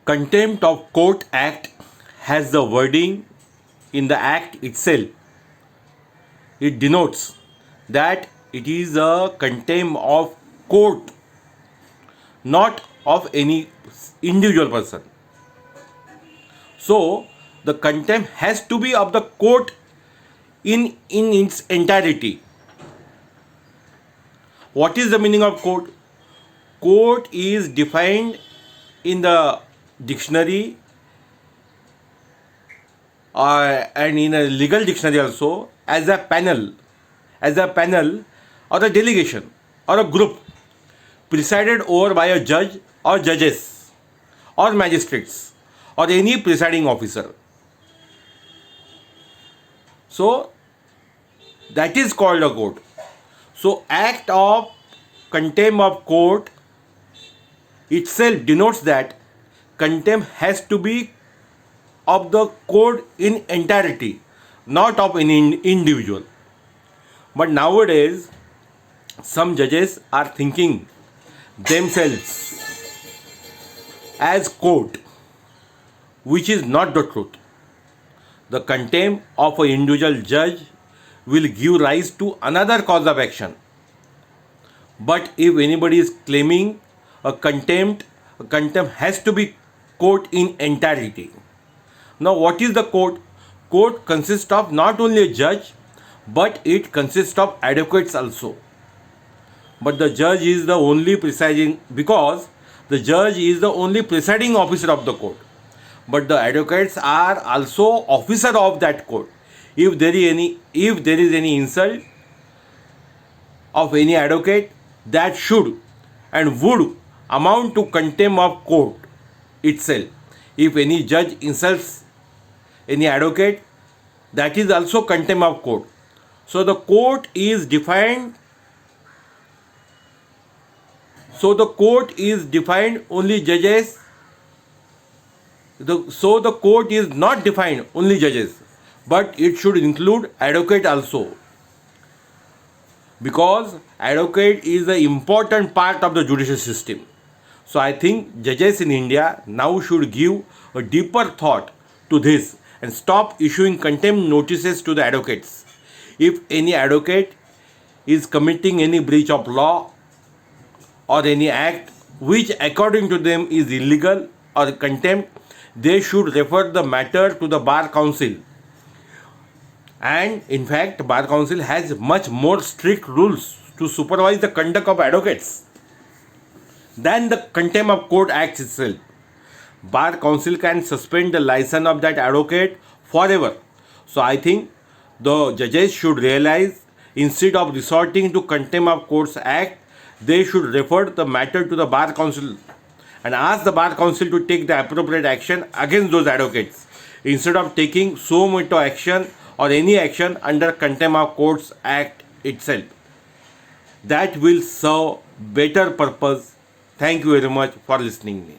Contempt of Court Act has the wording in the act itself. It denotes that it is a contempt of court, not of any individual person. So the contempt has to be of the court in its entirety. What is the meaning of court? Court is defined in the dictionary and in a legal dictionary also as a panel or a delegation or a group presided over by a judge or judges or magistrates or any presiding officer. So that is called a court. So act of contempt of court itself denotes that contempt has to be of the court in entirety, not of any individual. But nowadays, some judges are thinking themselves as court, which is not the truth. The contempt of an individual judge will give rise to another cause of action. But if anybody is claiming a contempt has to be court in entirety. Now, what is the court? Court consists of not only a judge, but it consists of advocates also. But the judge is the only presiding, because the judge is the only presiding officer of the court. But the advocates are also officer of that court. If there is any insult of any advocate, that should and would amount to contempt of court itself. If any judge insults any advocate, that is also contempt of court. So the court is defined. Only judges. So the court is not defined only judges, but it should include advocate also, because advocate is an important part of the judicial system. So I think judges in India now should give a deeper thought to this and stop issuing contempt notices to the advocates. If any advocate is committing any breach of law or any act which according to them is illegal or contempt, they should refer the matter to the Bar Council. And in fact, Bar Council has much more strict rules to supervise the conduct of advocates than the Contempt of Court Act itself. Bar Council can suspend the license of that advocate forever. So I think the judges should realize, instead of resorting to Contempt of Courts Act, they should refer the matter to the Bar Council and ask the Bar Council to take the appropriate action against those advocates, instead of taking so much action or any action under Contempt of Courts Act itself. That will serve better purpose. Thank you very much for listening me.